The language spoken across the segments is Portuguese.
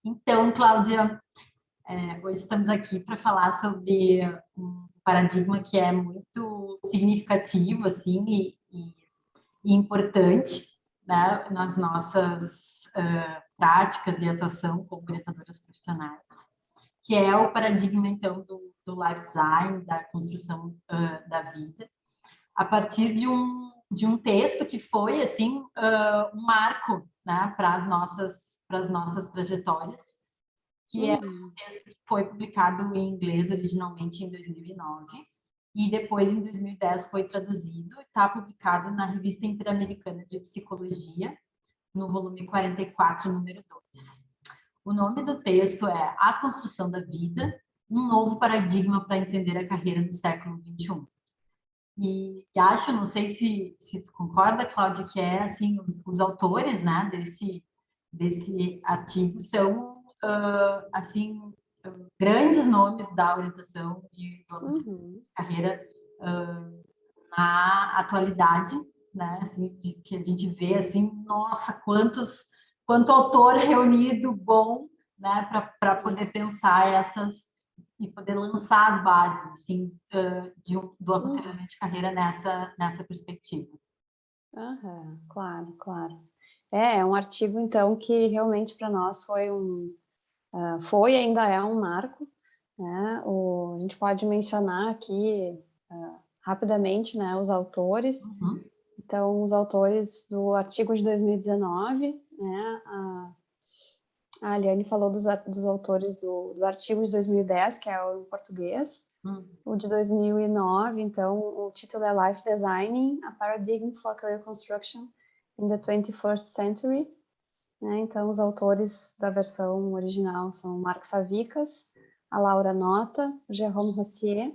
Então, Cláudia, hoje estamos aqui para falar sobre um paradigma que é muito significativo, assim, e importante, né, nas nossas práticas de atuação como orientadoras profissionais, que é o paradigma, então, do life design, da construção da vida, a partir de um texto que foi, assim, um marco, né, para as nossas trajetórias, que é um texto que foi publicado em inglês originalmente em 2009 e depois, em 2010, foi traduzido e está publicado na Revista Interamericana de Psicologia, no volume 44, número 2. O nome do texto é A Construção da Vida, um novo paradigma para entender a carreira no século XXI. E acho, não sei se tu concorda, Cláudia, que é assim, os autores, né, desse artigo são assim grandes nomes da orientação e do aconselhamento de carreira na atualidade, né, assim, que a gente vê assim, nossa, quanto autor reunido bom, né, para poder pensar essas e poder lançar as bases assim do aconselhamento de carreira nessa perspectiva. Claro, claro. É um artigo, então, que realmente para nós foi e ainda é um marco, né? A gente pode mencionar aqui rapidamente, né, os autores. Então, os autores do artigo de 2019, né? A Aliane falou dos autores do artigo de 2010, que é o em português. O de 2009, então, o título é Life Designing, a Paradigm for Career Construction in the 21st Century. Né? Então, os autores da versão original são Marc Savickas, a Laura Nota, o Jérôme Rossier,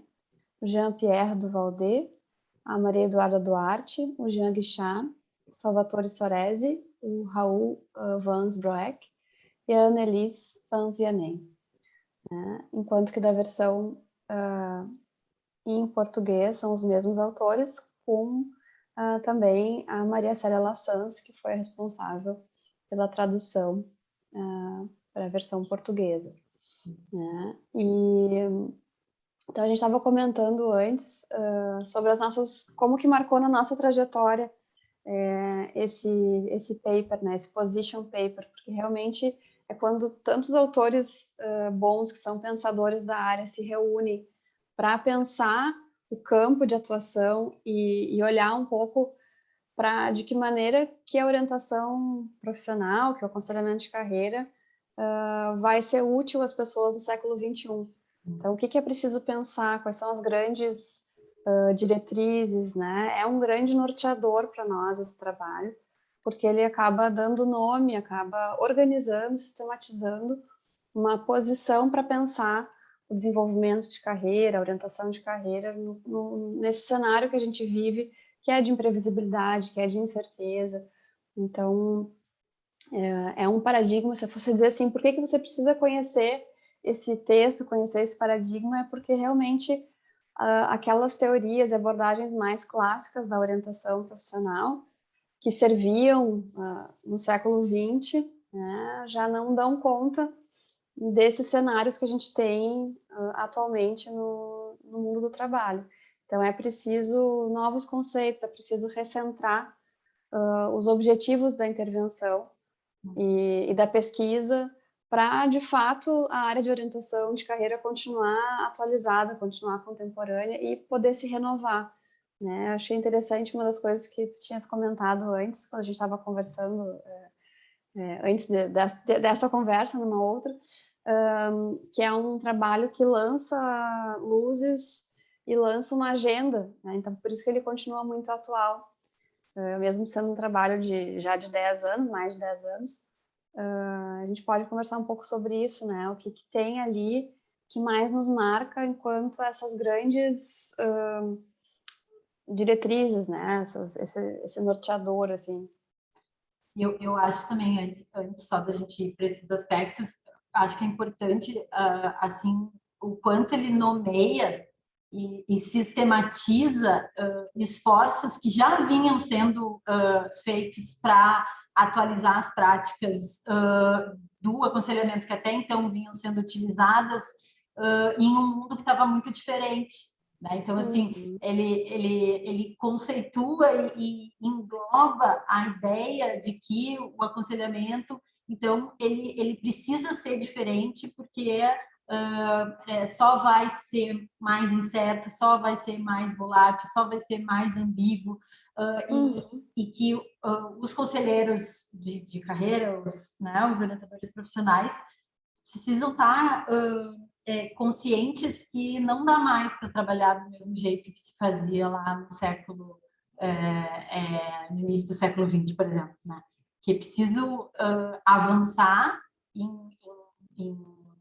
o Jean-Pierre Duvaudet, a Maria Eduarda Duarte, o Jean Guichard, o Salvatore Soresi, o Raul Vans Broek e a Annelise Pan-Vianney. Né? Enquanto que da versão em português são os mesmos autores, com também a Maria Célia Lassans, que foi a responsável pela tradução para a versão portuguesa. Né? Então a gente estava comentando antes sobre as nossas, como que marcou na nossa trajetória esse paper, né? Esse position paper, porque realmente é quando tantos autores bons que são pensadores da área se reúnem para pensar o campo de atuação e olhar um pouco para de que maneira que a orientação profissional, que o aconselhamento de carreira vai ser útil às pessoas do século XXI. Então, o que é preciso pensar? Quais são as grandes diretrizes, né? É um grande norteador para nós esse trabalho, porque ele acaba dando nome, acaba organizando, sistematizando uma posição para pensar o desenvolvimento de carreira, a orientação de carreira nesse cenário que a gente vive, que é de imprevisibilidade, que é de incerteza. Então, é um paradigma, se eu fosse dizer assim, por que você precisa conhecer esse texto, conhecer esse paradigma, é porque realmente aquelas teorias e abordagens mais clássicas da orientação profissional, que serviam no século XX, né, já não dão conta desses cenários que a gente tem atualmente no mundo do trabalho. Então, é preciso novos conceitos, é preciso recentrar os objetivos da intervenção e da pesquisa para, de fato, a área de orientação de carreira continuar atualizada, continuar contemporânea e poder se renovar. Né? Achei interessante uma das coisas que tu tinhas comentado antes, quando a gente estava conversando, antes dessa conversa, numa outra, que é um trabalho que lança luzes e lança uma agenda, né? Então, por isso que ele continua muito atual. Mesmo sendo um trabalho já de 10 anos, mais de 10 anos, a gente pode conversar um pouco sobre isso, né? O que tem ali que mais nos marca enquanto essas grandes diretrizes, né? Esse norteador, assim. Eu acho também, antes só da gente ir para esses aspectos, acho que é importante, assim, o quanto ele nomeia e sistematiza esforços que já vinham sendo feitos para atualizar as práticas do aconselhamento que até então vinham sendo utilizadas em um mundo que estava muito diferente, né? Então, assim, ele conceitua e engloba a ideia de que o aconselhamento, então, ele precisa ser diferente porque só vai ser mais incerto, só vai ser mais volátil, só vai ser mais ambíguo, e que os conselheiros de carreira, né, os orientadores profissionais, precisam estar conscientes que não dá mais para trabalhar do mesmo jeito que se fazia lá no século, no início do século XX, por exemplo, né? Que é preciso avançar em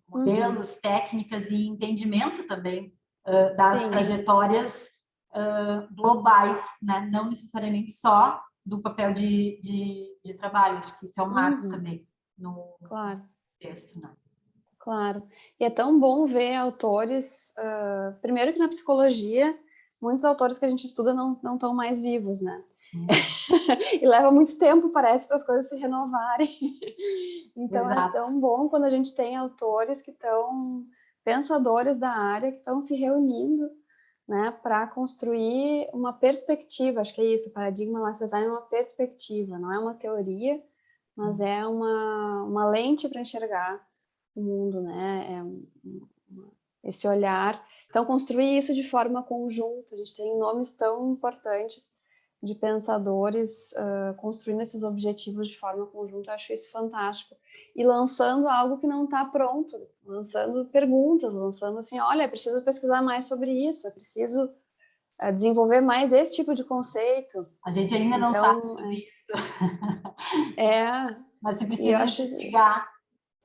modelos, técnicas e entendimento também das trajetórias globais, né? Não necessariamente só do papel de trabalho. Acho que isso é um marco também no texto, né? Claro. E é tão bom ver autores, primeiro que na psicologia, muitos autores que a gente estuda não estão mais vivos, né? E leva muito tempo, parece, para as coisas se renovarem. Então, é tão bom quando a gente tem autores que estão, pensadores da área, que estão se reunindo, né, para construir uma perspectiva. Acho que é isso, o paradigma Life Design é uma perspectiva, não é uma teoria, mas é uma lente para enxergar o mundo, né? Esse olhar. Então, construir isso de forma conjunta. A gente tem nomes tão importantes de pensadores construindo esses objetivos de forma conjunta. Eu acho isso fantástico. E lançando algo que não está pronto, lançando perguntas, lançando assim, olha, é preciso pesquisar mais sobre isso, é preciso desenvolver mais esse tipo de conceito. A gente ainda não sabe sobre isso. Mas se precisa investigar.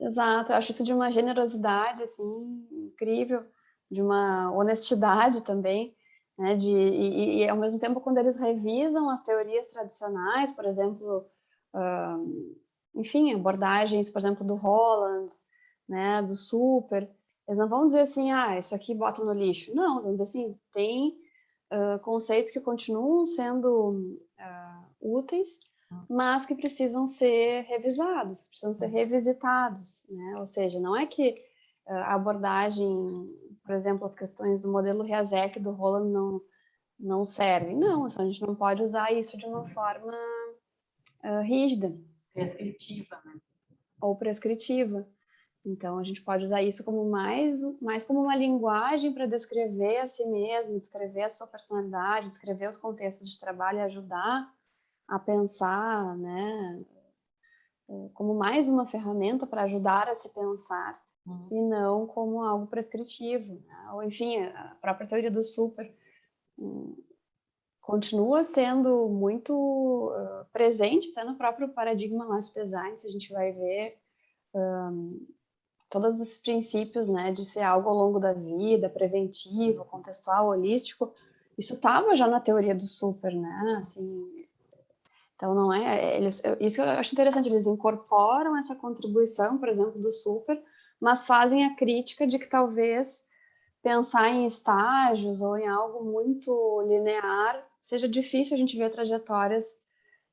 Exato, eu acho isso de uma generosidade, assim, incrível, de uma honestidade também, né, e ao mesmo tempo quando eles revisam as teorias tradicionais, por exemplo, enfim, abordagens, por exemplo, do Holland, né, do Super, eles não vão dizer assim, isso aqui bota no lixo. Não, vão dizer assim, tem conceitos que continuam sendo úteis, mas que precisam ser revisados, que precisam ser revisitados, né? Ou seja, não é que a abordagem, por exemplo, as questões do modelo Riasek do Holland não servem. Não, a gente não pode usar isso de uma forma rígida. Prescritiva, né? Ou prescritiva. Então, a gente pode usar isso como mais como uma linguagem para descrever a si mesmo, descrever a sua personalidade, descrever os contextos de trabalho e ajudar a pensar, né, como mais uma ferramenta para ajudar a se pensar e não como algo prescritivo, né? Ou enfim, a própria teoria do super continua sendo muito presente até no próprio paradigma Life Design, se a gente vai ver todos os princípios, né, de ser algo ao longo da vida, preventivo, contextual, holístico, isso estava já na teoria do super, né, assim. Então, não é... isso eu acho interessante, eles incorporam essa contribuição, por exemplo, do super, mas fazem a crítica de que talvez pensar em estágios ou em algo muito linear seja difícil a gente ver trajetórias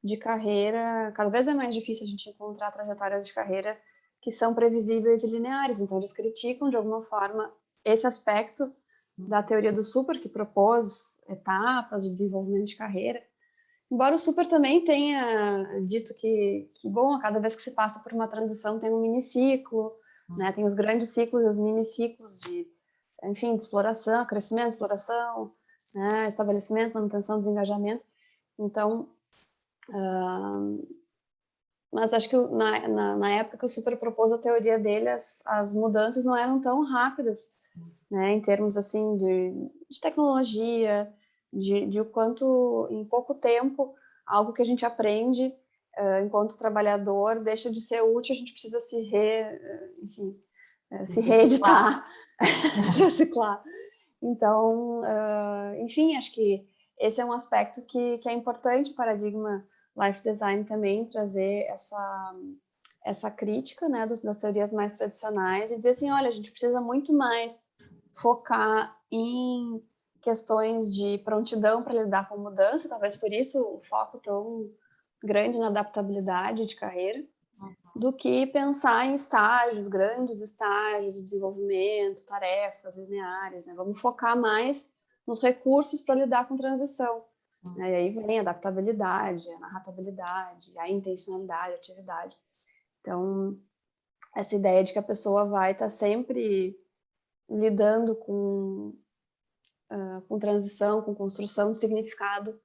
de carreira, cada vez é mais difícil a gente encontrar trajetórias de carreira que são previsíveis e lineares. Então, eles criticam, de alguma forma, esse aspecto da teoria do super, que propôs etapas de desenvolvimento de carreira. Embora o super também tenha dito que bom, a cada vez que se passa por uma transição tem um miniciclo, né? Tem os grandes ciclos e os miniciclos de, enfim, de exploração, crescimento, exploração, né? Estabelecimento, manutenção, desengajamento. Então, mas acho que na época que o super propôs a teoria dele, as mudanças não eram tão rápidas, né? Em termos, assim, de tecnologia, de o quanto, em pouco tempo, algo que a gente aprende enquanto trabalhador deixa de ser útil, a gente precisa se reeditar, se reciclar. Então, enfim, acho que esse é um aspecto que é importante, o paradigma Life Design também, trazer essa crítica, né, das teorias mais tradicionais e dizer assim, olha, a gente precisa muito mais focar em questões de prontidão para lidar com mudança, talvez por isso o foco tão grande na adaptabilidade de carreira, Uhum. do que pensar em estágios, grandes estágios de desenvolvimento, tarefas lineares, né? Vamos focar mais nos recursos para lidar com transição. Né? E aí vem a adaptabilidade, a narratabilidade, a intencionalidade, a atividade. Então, essa ideia de que a pessoa vai estar sempre lidando com transição, com construção de significado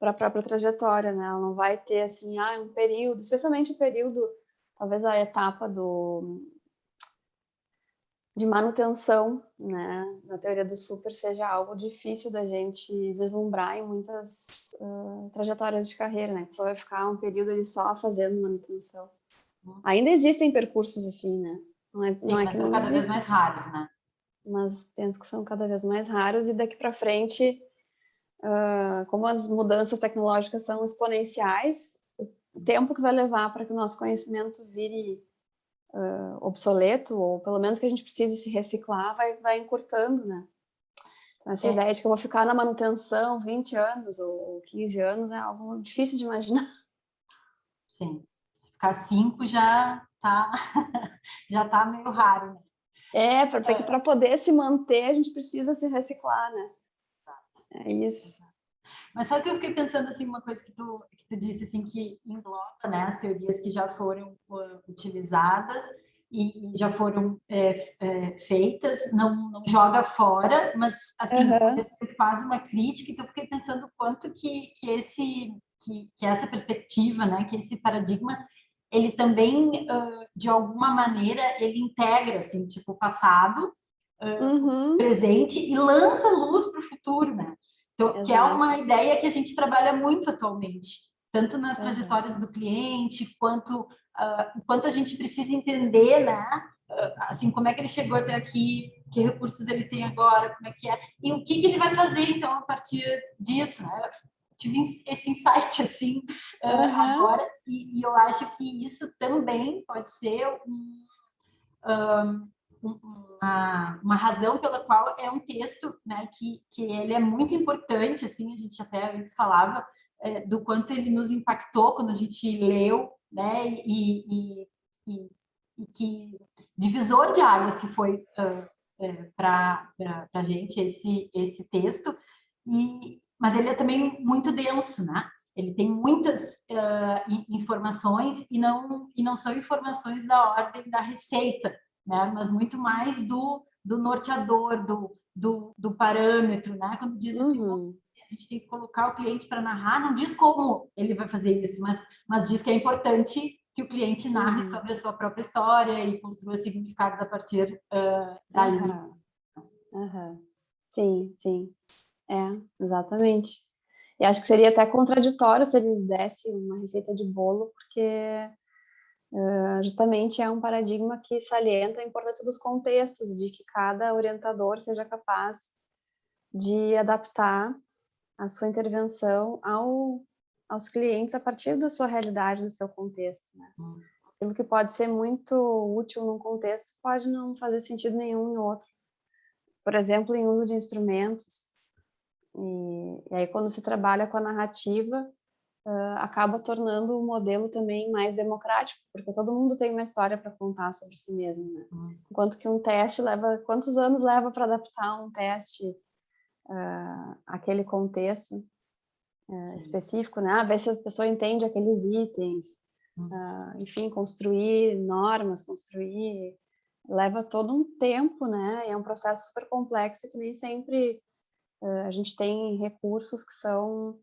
para a própria trajetória, né? Ela não vai ter, assim, um período, especialmente o período, talvez a etapa de manutenção, né? Na teoria do super seja algo difícil da gente vislumbrar em muitas trajetórias de carreira, né? A pessoa vai ficar um período ali só fazendo manutenção. Ainda existem percursos assim, né? Sim, não é mas que são não cada vez existem, mais raros, né? mas penso que são cada vez mais raros e daqui para frente, como as mudanças tecnológicas são exponenciais, o tempo que vai levar para que o nosso conhecimento vire obsoleto, ou pelo menos que a gente precise se reciclar, vai encurtando, né? Então, essa ideia de que eu vou ficar na manutenção 20 anos ou 15 anos é algo difícil de imaginar. Sim. Se ficar 5 já tá, já tá meio raro, né? Para poder se manter, a gente precisa se reciclar, né? É isso. Mas sabe que eu fiquei pensando, assim, uma coisa que tu disse, assim, que engloba, né, as teorias que já foram utilizadas e já foram feitas, não joga fora, mas, assim, Uhum. faz uma crítica, então eu fiquei pensando quanto que essa perspectiva, né, que esse paradigma, ele também, de alguma maneira, ele integra, assim, tipo, o passado, Uhum. presente e lança luz para o futuro, né? Então, que é Exato. uma ideia que a gente trabalha muito atualmente, tanto nas Uhum. trajetórias do cliente, quanto a gente precisa entender, né? Assim, como é que ele chegou até aqui, que recursos ele tem agora, como é que é, e o que ele vai fazer, então, a partir disso, né? Tive esse insight, assim, Uhum. agora, e eu acho que isso também pode ser uma razão pela qual é um texto, né, que ele é muito importante, assim, a gente até antes falava do quanto ele nos impactou quando a gente leu, né, e que divisor de águas que foi para a gente esse texto, mas ele é também muito denso, né? Ele tem muitas informações e não são informações da ordem da receita, né? Mas muito mais do norteador, do parâmetro, né? Quando diz assim, Uhum. a gente tem que colocar o cliente para narrar, não diz como ele vai fazer isso, mas diz que é importante que o cliente narre Uhum. sobre a sua própria história e construa significados a partir dali. Uhum. Uhum. Sim, sim. Exatamente. E acho que seria até contraditório se ele desse uma receita de bolo, porque justamente é um paradigma que salienta a importância dos contextos, de que cada orientador seja capaz de adaptar a sua intervenção aos clientes a partir da sua realidade, do seu contexto, né? Aquilo que pode ser muito útil num contexto pode não fazer sentido nenhum em outro. Por exemplo, em uso de instrumentos. E aí, quando se trabalha com a narrativa, acaba tornando o modelo também mais democrático, porque todo mundo tem uma história para contar sobre si mesmo, né? Enquanto que um teste quantos anos leva para adaptar um teste àquele contexto específico, né? Ver se a pessoa entende aqueles itens, enfim, construir normas, leva todo um tempo, né? E é um processo super complexo que nem sempre a gente tem recursos que são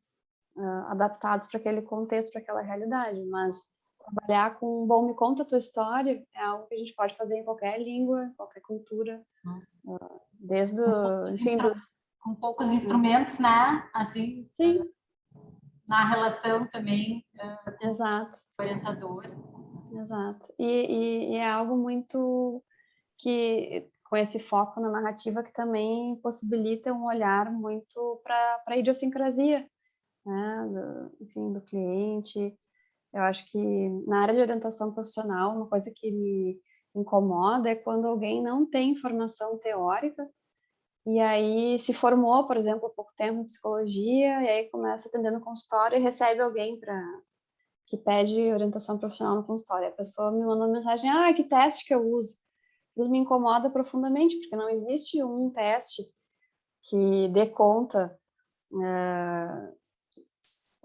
adaptados para aquele contexto, para aquela realidade, mas trabalhar com, bom, me conta a tua história é algo que a gente pode fazer em qualquer língua, qualquer cultura, desde, enfim, com poucos instrumentos, né? Assim, sim, na relação também exato, orientador. exato. E é algo muito que, com esse foco na narrativa, que também possibilita um olhar muito para a idiosincrasia, né? Enfim, do cliente. Eu acho que na área de orientação profissional, uma coisa que me incomoda é quando alguém não tem formação teórica e aí se formou, por exemplo, há pouco tempo em psicologia e aí começa atendendo consultório e recebe alguém que pede orientação profissional no consultório. A pessoa me mandou uma mensagem, que teste que eu uso? Isso me incomoda profundamente, porque não existe um teste que dê conta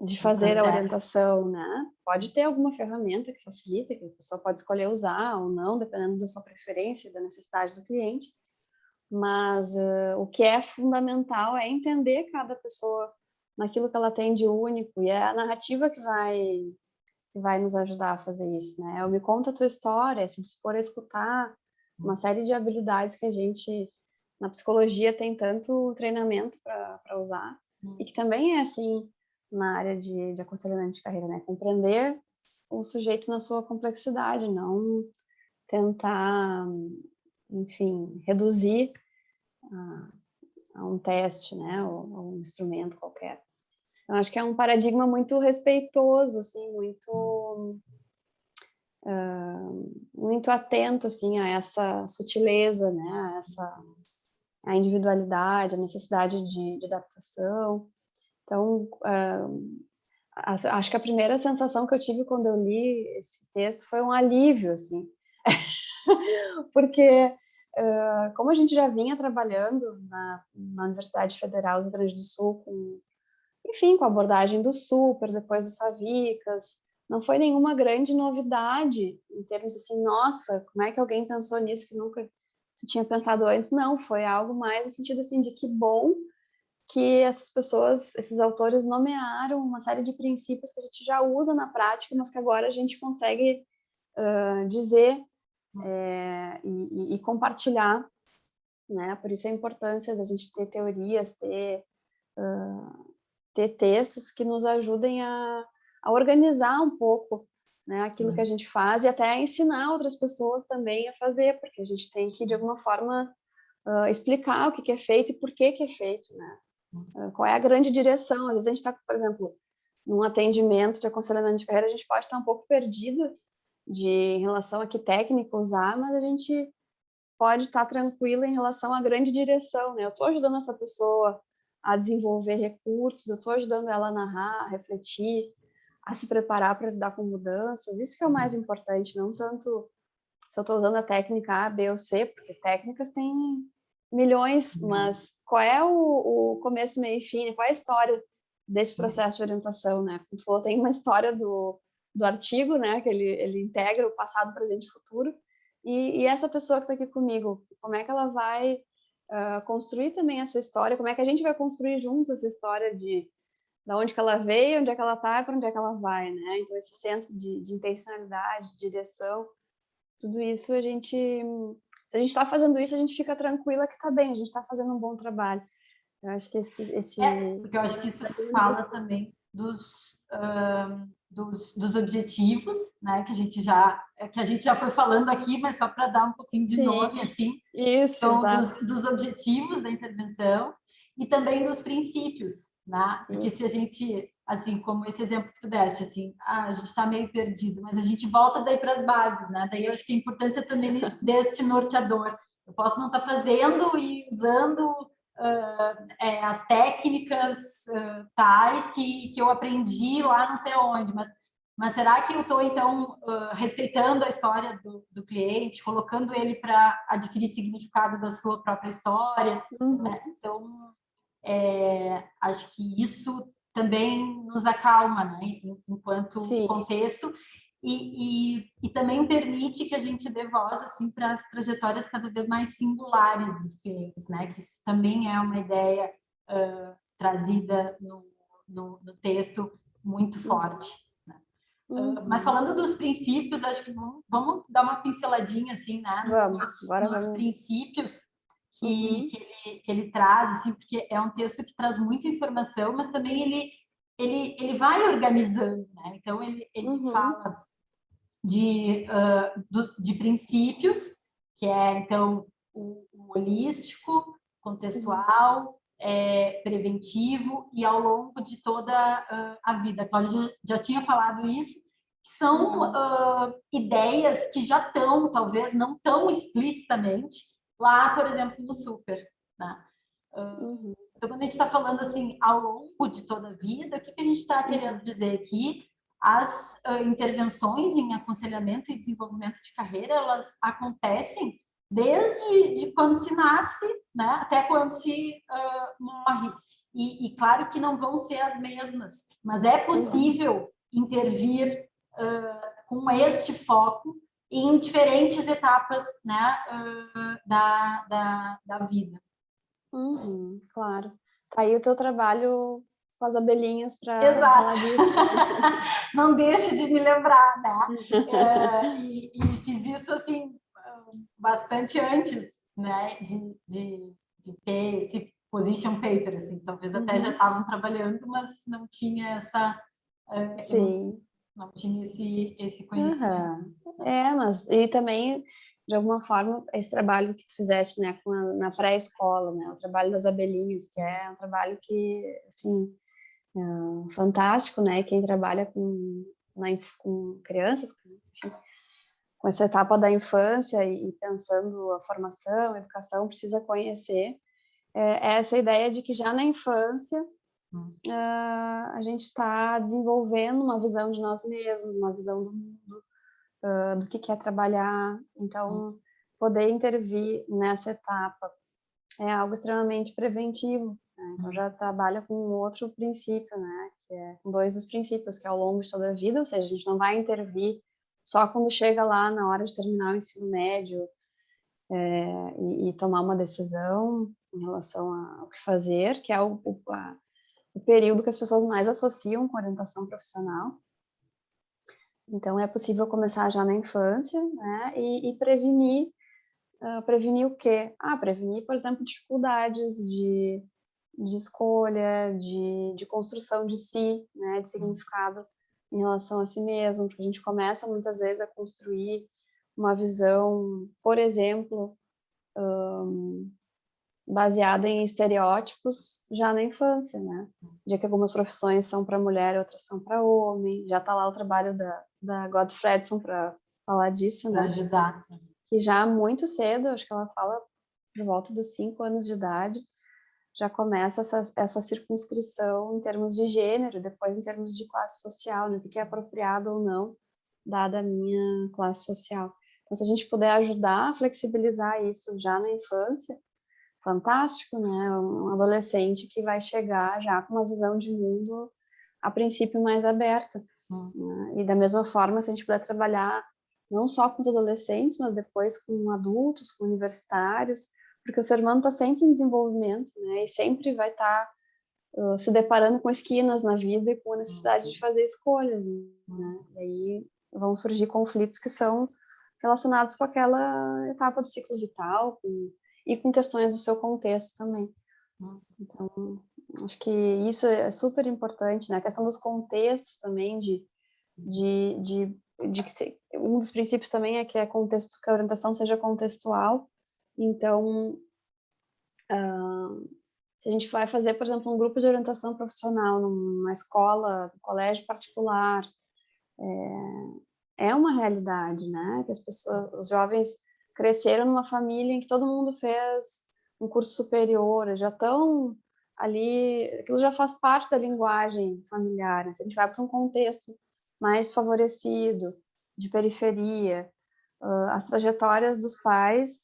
de fazer a orientação, né? Pode ter alguma ferramenta que facilita, que a pessoa pode escolher usar ou não, dependendo da sua preferência, da necessidade do cliente. Mas o que é fundamental é entender cada pessoa naquilo que ela tem de único, e é a narrativa que vai nos ajudar a fazer isso, né? Eu me conta a tua história, se dispor a escutar, uma série de habilidades que a gente, na psicologia, tem tanto treinamento para usar, e que também é assim na área de aconselhamento de carreira, né? Compreender o sujeito na sua complexidade, não tentar, enfim, reduzir a um teste, né? Ou a um instrumento qualquer. Então, acho que é um paradigma muito respeitoso, assim, muito atento, assim, a essa sutileza, né? A individualidade, a necessidade de adaptação. Então, acho que a primeira sensação que eu tive quando eu li esse texto foi um alívio, assim, porque como a gente já vinha trabalhando na Universidade Federal do Rio Grande do Sul, com a abordagem do super, depois do Savicas, não foi nenhuma grande novidade em termos assim, nossa, como é que alguém pensou nisso que nunca se tinha pensado antes? Não, foi algo mais no sentido assim de que bom que essas pessoas, esses autores nomearam uma série de princípios que a gente já usa na prática, mas que agora a gente consegue dizer e compartilhar, né? Por isso a importância da gente ter teorias, ter textos que nos ajudem a organizar um pouco, né, aquilo que a gente faz e até ensinar outras pessoas também a fazer, porque a gente tem que, de alguma forma, explicar o que é feito e por que é feito, né? Qual é a grande direção? Às vezes a gente está, por exemplo, num atendimento de aconselhamento de carreira, a gente pode estar um pouco perdido em relação a que técnica usar, mas a gente pode estar tranquila em relação à grande direção, né? Eu estou ajudando essa pessoa a desenvolver recursos, eu estou ajudando ela a narrar, a refletir, a se preparar para lidar com mudanças. Isso que é o mais importante, não tanto se eu estou usando a técnica A, B ou C, porque técnicas tem milhões, mas qual é o começo, meio e fim, qual é a história desse processo de orientação, né? Como tu falou, tem uma história do artigo, né? Que ele integra o passado, presente e futuro. E essa pessoa que está aqui comigo, como é que ela vai construir também essa história? Como é que a gente vai construir juntos essa história de onde que ela veio, onde é que ela está e para onde é que ela vai, né? Então, esse senso de intencionalidade, de direção, tudo isso se a gente está fazendo isso, a gente fica tranquila que está bem, a gente está fazendo um bom trabalho. Eu acho que porque eu acho que isso fala também dos objetivos, né, que a gente já foi falando aqui, mas só para dar um pouquinho de nome, assim. Isso, então, exato. dos objetivos da intervenção e também dos princípios, né? Porque se a gente, assim, como esse exemplo que tu deste, assim, a gente está meio perdido, mas a gente volta daí para as bases, né? Daí eu acho que a importância também deste norteador. Eu posso não estar fazendo e usando as técnicas tais que eu aprendi lá não sei onde, mas será que eu estou, então, respeitando a história do cliente, colocando ele para adquirir significado da sua própria história? Né? Então, acho que isso também nos acalma, né? Enquanto contexto, e também permite que a gente dê voz assim, para as trajetórias cada vez mais singulares dos clientes, né? Que isso também é uma ideia trazida no texto muito forte. Né? Mas falando dos princípios, acho que vamos dar uma pinceladinha assim, né? Nos princípios que ele traz, assim, porque é um texto que traz muita informação, mas também ele vai organizando, né? Então, ele fala de princípios, que é, então, o holístico, contextual, preventivo e ao longo de toda a vida. A Cláudia já tinha falado isso, que são ideias que já estão, talvez, não tão explicitamente, lá, por exemplo, no super. Né? Então, quando a gente está falando assim, ao longo de toda a vida, o que a gente está querendo dizer aqui? As intervenções em aconselhamento e desenvolvimento de carreira, elas acontecem desde de quando se nasce, né, até quando se morre. E claro que não vão ser as mesmas, mas é possível intervir com este foco em diferentes etapas, né, da vida. Claro. Tá aí o teu trabalho com as abelhinhas para falar disso. Não deixe de me lembrar, né? E fiz isso assim bastante antes, né? De ter esse position paper, assim. Talvez até já estavam trabalhando, mas não tinha essa Sim. não tinha esse conhecimento. Mas e também de alguma forma esse trabalho que tu fizeste, né, na pré-escola, né, o trabalho das abelhinhas, que é um trabalho que assim fantástico, né? Quem trabalha com crianças, enfim, com essa etapa da infância e pensando a formação, a educação, precisa conhecer essa ideia de que já na infância a gente está desenvolvendo uma visão de nós mesmos, uma visão do mundo, do que quer trabalhar. Então, poder intervir nessa etapa é algo extremamente preventivo. Né? Então, já trabalha com um outro princípio, né? Que é com dois dos princípios, que é ao longo de toda a vida, ou seja, a gente não vai intervir só quando chega lá na hora de terminar o ensino médio e tomar uma decisão em relação ao que fazer, que é o período que as pessoas mais associam com orientação profissional. Então, é possível começar já na infância, né? E prevenir prevenir o quê? Prevenir, por exemplo, dificuldades de escolha, de construção de si, né, de significado em relação a si mesmo, porque a gente começa muitas vezes a construir uma visão, por exemplo, baseada em estereótipos já na infância, né? Já que algumas profissões são para mulher, outras são para homem, já está lá o trabalho da Gottfredson para falar disso, para né? ajudar. Que já muito cedo, acho que ela fala por volta dos 5 anos de idade, já começa essa circunscrição em termos de gênero, depois em termos de classe social, né? O que é apropriado ou não, dada a minha classe social. Então, se a gente puder ajudar a flexibilizar isso já na infância, fantástico, né? Um adolescente que vai chegar já com uma visão de mundo, a princípio, mais aberta. Né? E da mesma forma, se a gente puder trabalhar não só com os adolescentes, mas depois com adultos, com universitários, porque o ser humano está sempre em desenvolvimento, né? E sempre vai estar se deparando com esquinas na vida e com a necessidade de fazer escolhas, né? E aí vão surgir conflitos que são relacionados com aquela etapa do ciclo vital e com questões do seu contexto também. Então, acho que isso é super importante, né? A questão dos contextos também, de que um dos princípios também é que a orientação seja contextual. Então, se a gente vai fazer, por exemplo, um grupo de orientação profissional numa escola, um colégio particular, é uma realidade, né? Que os jovens cresceram numa família em que todo mundo fez um curso superior, já estão ali, aquilo já faz parte da linguagem familiar, né? Se a gente vai para um contexto mais favorecido, de periferia, as trajetórias dos pais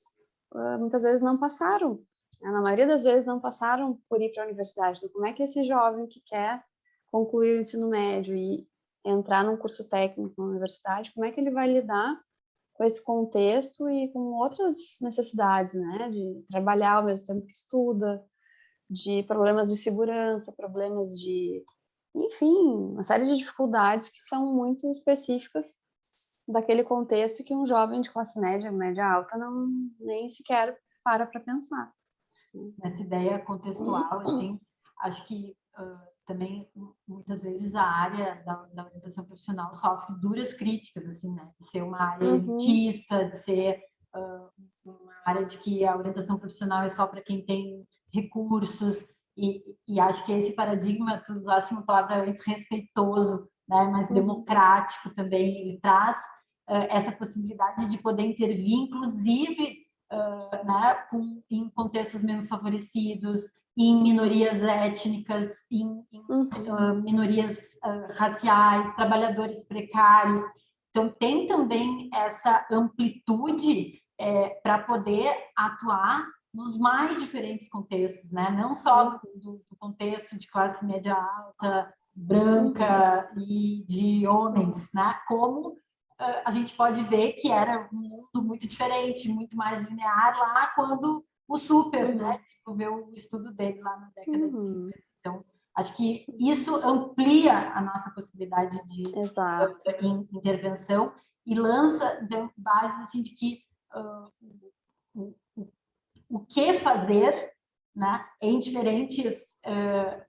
muitas vezes não passaram, né? Na maioria das vezes não passaram por ir para a universidade. Então, como é que esse jovem que quer concluir o ensino médio e entrar num curso técnico na universidade, como é que ele vai lidar com esse contexto e com outras necessidades, né? De trabalhar ao mesmo tempo que estuda, de problemas de segurança, problemas de, enfim, uma série de dificuldades que são muito específicas daquele contexto que um jovem de classe média, média alta, não nem sequer para pensar. Nessa ideia contextual, assim, acho que também muitas vezes a área da orientação profissional sofre duras críticas, assim, né? De ser uma área elitista, de ser uma área de que a orientação profissional é só para quem tem recursos, e acho que esse paradigma, tu usaste uma palavra antes, respeitoso, né? Mas democrático também, ele traz essa possibilidade de poder intervir, inclusive, né, em contextos menos favorecidos, em minorias étnicas, em minorias raciais, trabalhadores precários. Então, tem também essa amplitude para poder atuar nos mais diferentes contextos, né? Não só do contexto de classe média alta, branca e de homens, né? Como a gente pode ver que era um mundo muito diferente, muito mais linear lá quando o Super, né? Desenvolveu o estudo dele lá na década de 50. Então, acho que isso amplia a nossa possibilidade de intervenção e lança bases assim, de que o que fazer, né, em diferentes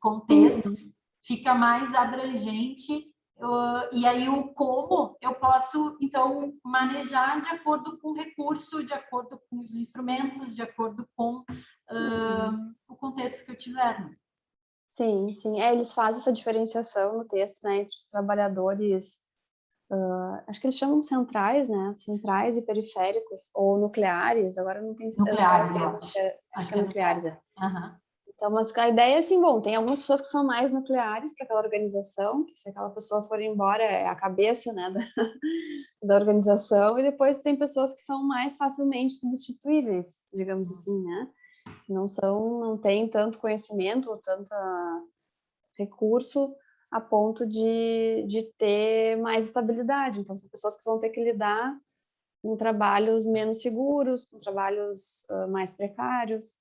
contextos fica mais abrangente, e aí o como eu posso, então, manejar de acordo com o recurso, de acordo com os instrumentos, de acordo com o contexto que eu tiver. Né? Sim, sim. Eles fazem essa diferenciação no texto, né, entre os trabalhadores, acho que eles chamam centrais, né, centrais e periféricos, ou nucleares, agora não tenho certeza. Nucleares, eu acho. Acho que é nucleares, é. Uhum. Então, mas a ideia é assim, bom, tem algumas pessoas que são mais nucleares para aquela organização, que se aquela pessoa for embora é a cabeça, né, da organização, e depois tem pessoas que são mais facilmente substituíveis, digamos assim, né, que não têm tanto conhecimento, tanto recurso a ponto de ter mais estabilidade. Então, são pessoas que vão ter que lidar com trabalhos menos seguros, com trabalhos mais precários.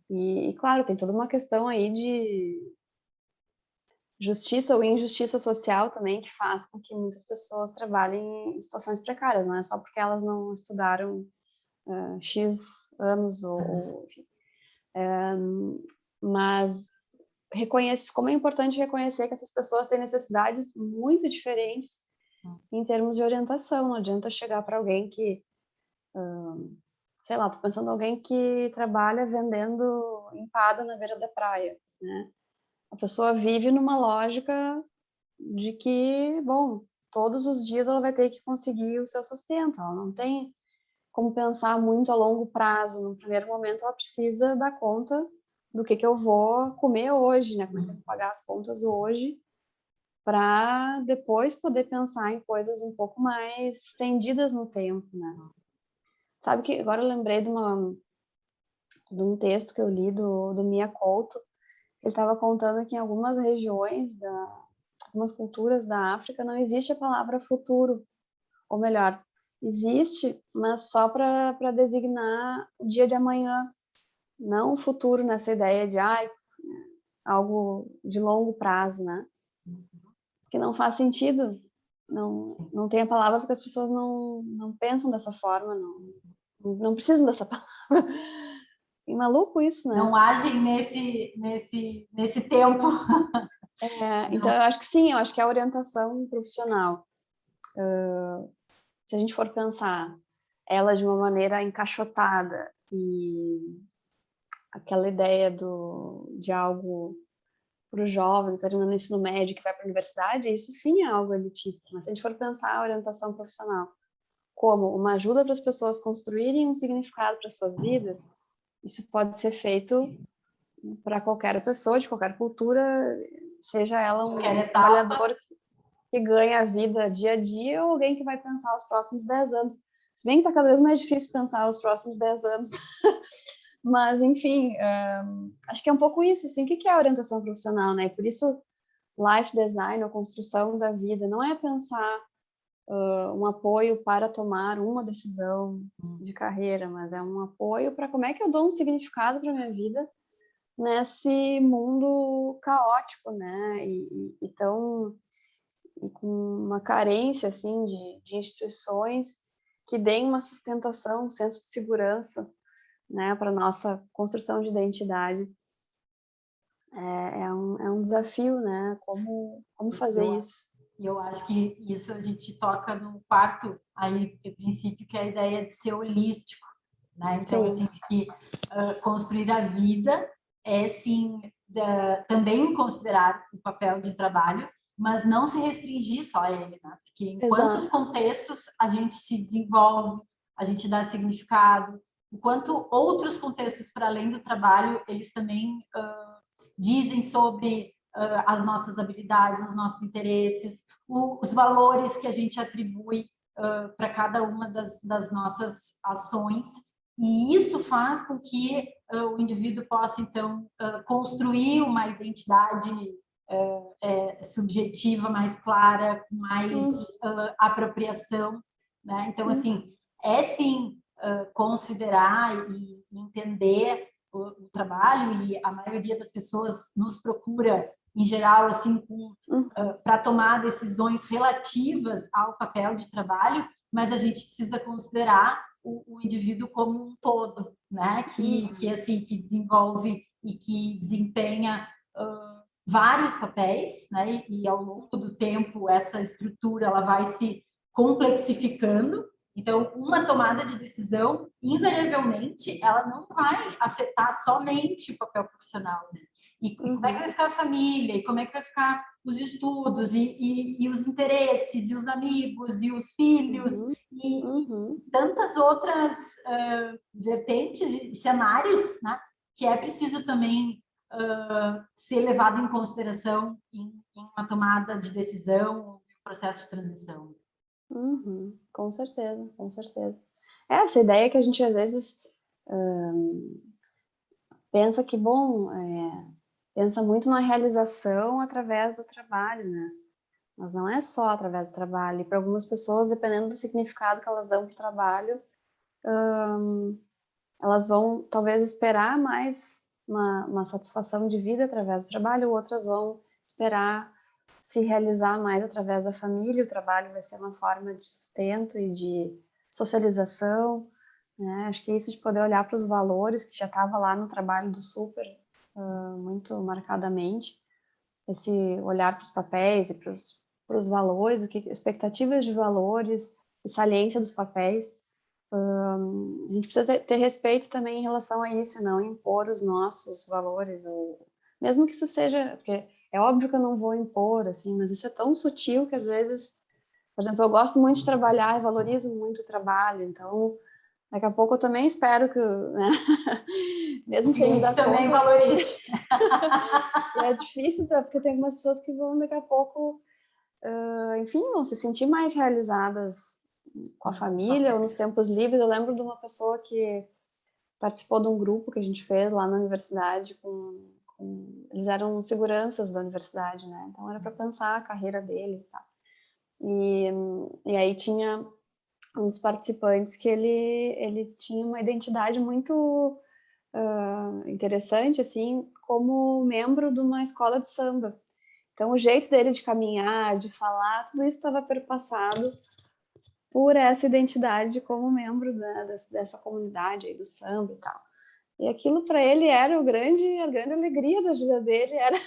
E, claro, tem toda uma questão aí de justiça ou injustiça social também, que faz com que muitas pessoas trabalhem em situações precárias, não é só porque elas não estudaram X anos, enfim. Mas como é importante reconhecer que essas pessoas têm necessidades muito diferentes em termos de orientação. Não adianta chegar para alguém que, sei lá, tô pensando em alguém que trabalha vendendo empada na beira da praia, né? A pessoa vive numa lógica de que, bom, todos os dias ela vai ter que conseguir o seu sustento. Ela não tem como pensar muito a longo prazo. No primeiro momento, ela precisa dar conta do que eu vou comer hoje, né? Como é que eu vou pagar as contas hoje, para depois poder pensar em coisas um pouco mais estendidas no tempo, né? Sabe que agora eu lembrei de um texto que eu li do Mia Couto. Ele estava contando que em algumas regiões, algumas culturas da África, não existe a palavra futuro. Ou melhor, existe, mas só para designar o dia de amanhã, não o futuro nessa ideia de algo de longo prazo, né? Que não faz sentido, não tem a palavra porque as pessoas não pensam dessa forma, não precisam dessa palavra. É maluco isso, né? Não agem nesse tempo. Então, eu acho que sim, eu acho que é a orientação profissional. Se a gente for pensar ela de uma maneira encaixotada e aquela ideia de algo para o jovem terminando o ensino médio que vai para a universidade, isso sim é algo elitista. Mas se a gente for pensar a orientação profissional como uma ajuda para as pessoas construírem um significado para suas vidas, isso pode ser feito para qualquer pessoa, de qualquer cultura, seja ela um trabalhador que ganha a vida dia a dia ou alguém que vai pensar os próximos 10 anos. Se bem que está cada vez mais difícil pensar os próximos 10 anos. Mas, enfim, acho que é um pouco isso, assim, o que é a orientação profissional, né? Por isso, life design, ou construção da vida, não é pensar um apoio para tomar uma decisão de carreira, mas é um apoio para como é que eu dou um significado para a minha vida nesse mundo caótico, né? E com uma carência, assim, de instituições que deem uma sustentação, um senso de segurança, né, para nossa construção de identidade. É um desafio, né? Como fazer isso? Eu acho que isso a gente toca no quarto aí, princípio, que é a ideia de ser holístico, né? Então, assim, que construir a vida é, sim, também considerar o papel de trabalho, mas não se restringir só a ele, né? Porque em quantos contextos a gente se desenvolve, a gente dá significado, o quanto outros contextos para além do trabalho, eles também dizem sobre as nossas habilidades, os nossos interesses, os valores que a gente atribui para cada uma das nossas ações. E isso faz com que o indivíduo possa, então, construir uma identidade subjetiva mais clara, com mais apropriação, né? Então, assim, sim considerar e entender o trabalho, e a maioria das pessoas nos procura, em geral, assim, para tomar decisões relativas ao papel de trabalho, mas a gente precisa considerar o indivíduo como um todo, né? Que desenvolve e que desempenha vários papéis, né? E ao longo do tempo essa estrutura ela vai se complexificando. Então, uma tomada de decisão, invariavelmente, ela não vai afetar somente o papel profissional, né? E como é que vai ficar a família, e como é que vai ficar os estudos, e os interesses, e os amigos, e os filhos, e tantas outras vertentes e cenários, né? Que é preciso também ser levado em consideração em uma tomada de decisão, um processo de transição. Com certeza, com certeza. Essa ideia que a gente às vezes pensa que, pensa muito na realização através do trabalho, né? Mas não é só através do trabalho. E para algumas pessoas, dependendo do significado que elas dão para o trabalho, elas vão talvez esperar mais uma satisfação de vida através do trabalho, outras vão esperar se realizar mais através da família. O trabalho vai ser uma forma de sustento e de socialização, né? Acho que isso de poder olhar para os valores, que já estava lá no trabalho do Super, muito marcadamente, esse olhar para os papéis e para os valores, expectativas de valores e saliência dos papéis. A gente precisa ter respeito também em relação a isso, não impor os nossos valores, ou mesmo que isso seja, porque é óbvio que eu não vou impor, assim, mas isso é tão sutil que às vezes, por exemplo, eu gosto muito de trabalhar e valorizo muito o trabalho, então daqui a pouco eu também espero que, né, mesmo sem me dar também conta, valorize. é difícil, porque tem algumas pessoas que vão daqui a pouco, enfim, vão se sentir mais realizadas com a família ou nos tempos livres. Eu lembro de uma pessoa que participou de um grupo que a gente fez lá na universidade, eles eram seguranças da universidade, né? Então era para pensar a carreira dele e tal. E aí tinha uns participantes que ele tinha uma identidade muito interessante, assim, como membro de uma escola de samba. Então o jeito dele de caminhar, de falar, tudo isso estava perpassado por essa identidade como membro dessa comunidade aí do samba e tal. E aquilo para ele era a grande alegria da vida dele, era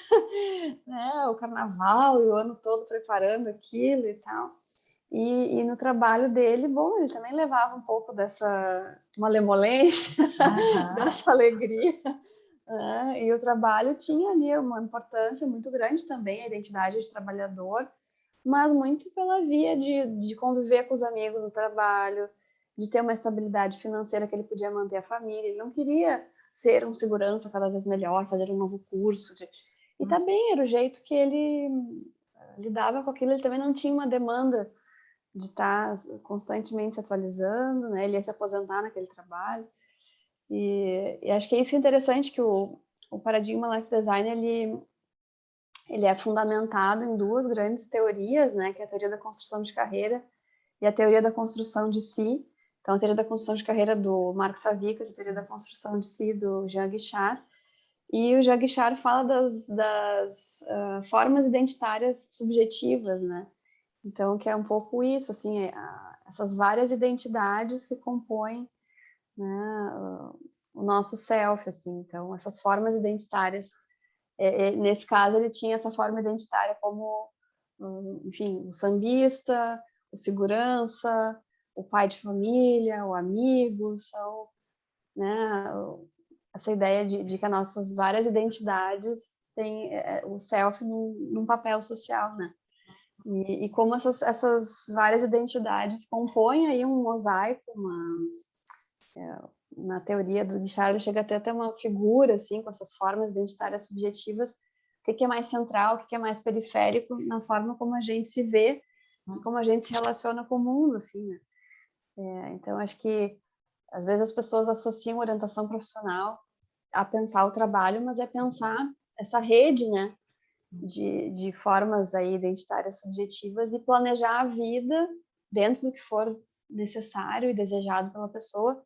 né, o carnaval e o ano todo preparando aquilo e tal. E no trabalho dele, bom, ele também levava um pouco dessa malemolência, dessa alegria. E o trabalho tinha ali uma importância muito grande também, a identidade de trabalhador, mas muito pela via de conviver com os amigos no trabalho, de ter uma estabilidade financeira que ele podia manter a família. Ele não queria ser um segurança cada vez melhor, fazer um novo curso. E também era o jeito que ele lidava com aquilo. Ele também não tinha uma demanda de estar constantemente se atualizando, né? Ele ia se aposentar naquele trabalho. E acho que é isso que é interessante, que o paradigma Life Design, ele é fundamentado em duas grandes teorias, né? Que é a teoria da construção de carreira e a teoria da construção de si. Então, a teoria da construção de carreira do Mark Savikas, a teoria da construção de si do Jean Guichard. E o Jean Guichard fala das formas identitárias subjetivas, né? Então, que é um pouco isso, assim, essas várias identidades que compõem, né, o nosso self, assim. Então, essas formas identitárias, nesse caso, ele tinha essa forma identitária como, enfim, o sambista, o segurança, o pai de família, o amigo, são, né, essa ideia de que as nossas várias identidades têm o self num papel social, né? E como essas várias identidades compõem aí um mosaico, na teoria do Guichard, chega até a ter uma figura, assim, com essas formas identitárias subjetivas, o que é mais central, o que é mais periférico, na forma como a gente se vê, como a gente se relaciona com o mundo, assim, né? Então, acho que, às vezes, as pessoas associam orientação profissional a pensar o trabalho, mas é pensar essa rede, né, de formas aí identitárias subjetivas e planejar a vida dentro do que for necessário e desejado pela pessoa,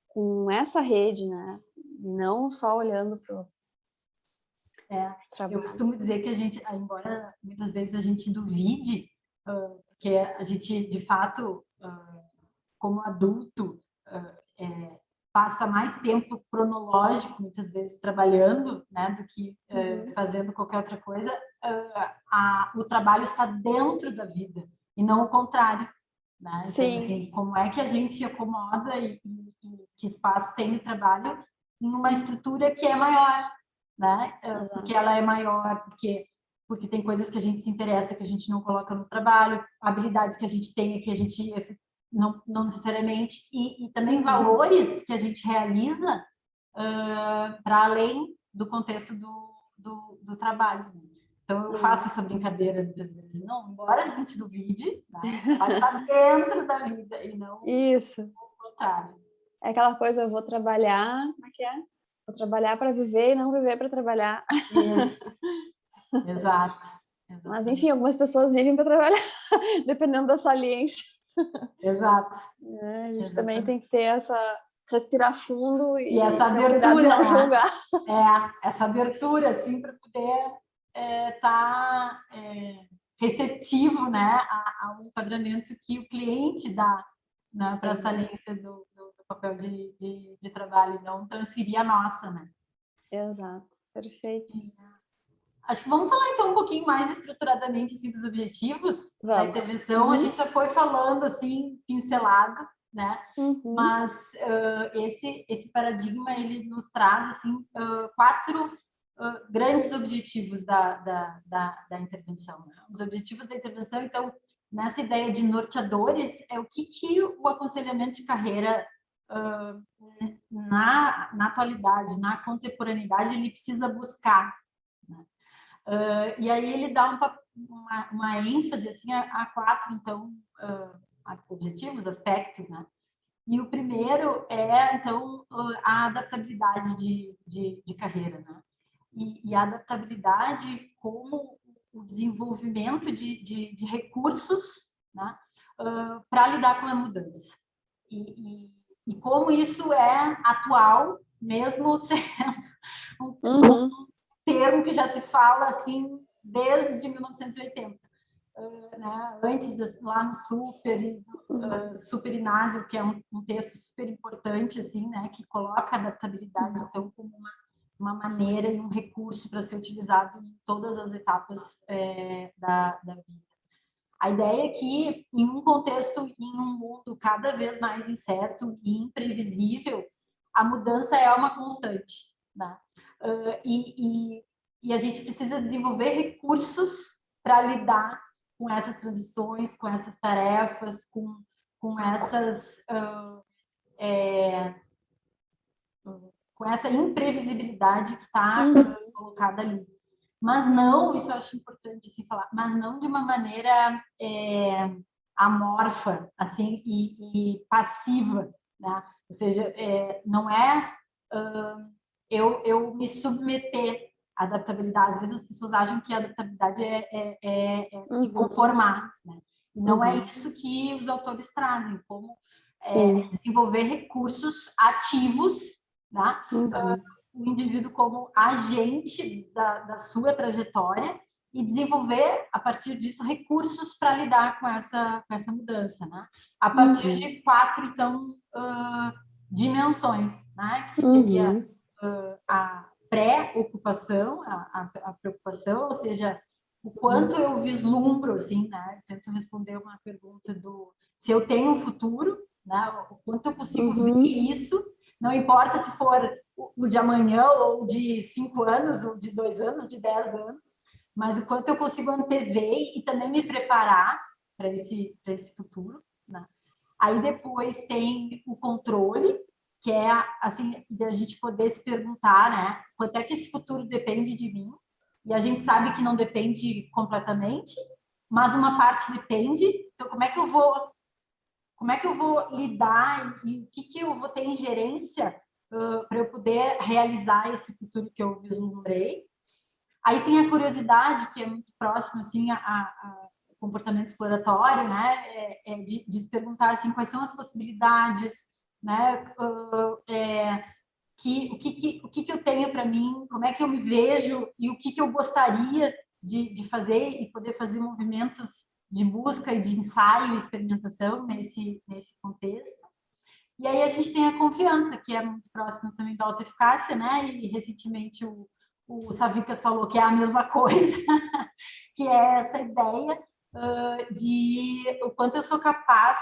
com essa rede, né? Não só olhando para o trabalho. Eu costumo dizer que a gente, embora muitas vezes a gente duvide, que a gente, de fato, como adulto, passa mais tempo cronológico, muitas vezes, trabalhando, né, do que fazendo qualquer outra coisa, o trabalho está dentro da vida, e não o contrário. Né? Então, assim, como é que a gente acomoda e que espaço tem o trabalho em uma estrutura que é maior, né? Porque ela é maior, porque tem coisas que a gente se interessa que a gente não coloca no trabalho, habilidades que a gente tem que a gente não necessariamente, e também valores que a gente realiza para além do contexto do trabalho. Então, eu faço essa brincadeira muitas vezes. Não, embora a gente duvide, né? Ela está dentro da vida e não o contrário. É aquela coisa, eu vou trabalhar, como é que é? Vou trabalhar para viver e não viver para trabalhar. Isso. Exato. Mas, enfim, algumas pessoas vivem para trabalhar, dependendo da saliência. Exato. A gente também tem que ter essa... respirar fundo e essa abertura, cuidado de não julgar. Essa abertura, assim, para poder estar receptivo, né, ao enquadramento que o cliente dá, né, para a saliência do papel de trabalho, não transferir a nossa, né? Exato, perfeito. Acho que vamos falar, então, um pouquinho mais estruturadamente, assim, dos objetivos da intervenção. A gente já foi falando, assim, pincelado, né? Mas esse paradigma, ele nos traz, assim, 4 grandes objetivos da intervenção. Né? Os objetivos da intervenção, então, nessa ideia de norteadores, é o que o aconselhamento de carreira na atualidade, na contemporaneidade, ele precisa buscar. Né? E aí ele dá uma ênfase assim, a 4, então, objetivos, aspectos, né? E o primeiro é, então, a adaptabilidade de carreira, né? E a adaptabilidade como o desenvolvimento de recursos, né? Para lidar com a mudança. E como isso é atual, mesmo sendo um termo que já se fala assim desde 1980. Né? Antes, lá no Super Inácio, que é um texto super importante, assim, né? Que coloca a adaptabilidade então, como uma maneira e um recurso para ser utilizado em todas as etapas da vida. A ideia é que, em um contexto, em um mundo cada vez mais incerto e imprevisível, a mudança é uma constante. Né? E a gente precisa desenvolver recursos para lidar com essas transições, com essas tarefas, com essa imprevisibilidade que está colocada ali. Mas não, isso eu acho importante assim, falar, mas não de uma maneira amorfa assim, e passiva. Né? Ou seja, não é eu me submeter à adaptabilidade. Às vezes as pessoas acham que a adaptabilidade é se conformar. Né? E não é isso que os autores trazem, como desenvolver recursos ativos, né? O indivíduo como agente da sua trajetória e desenvolver, a partir disso, recursos para lidar com essa mudança. Né? A partir de 4, então, dimensões, né? Que seria a pré-ocupação, a preocupação, ou seja, o quanto eu vislumbro, assim, né? Tento responder uma pergunta se eu tenho um futuro, né? O quanto eu consigo ver isso, não importa se for o de amanhã, ou de 5 anos, ou de 2 anos, de 10 anos, mas o quanto eu consigo antever e também me preparar para esse futuro. Né? Aí depois tem o controle, que é, assim, da gente poder se perguntar, né, quanto é que esse futuro depende de mim, e a gente sabe que não depende completamente, mas uma parte depende, então como é que eu vou lidar e o que eu vou ter ingerência para eu poder realizar esse futuro que eu vislumbrei. Aí tem a curiosidade, que é muito próximo assim, a comportamento exploratório, né? De se perguntar assim, quais são as possibilidades, né? O que eu tenho para mim, como é que eu me vejo e o que eu gostaria de fazer e poder fazer movimentos de busca e de ensaio e experimentação nesse contexto. E aí a gente tem a confiança, que é muito próxima também da autoeficácia, né? E recentemente o Savickas falou que é a mesma coisa, que é essa ideia de o quanto eu sou capaz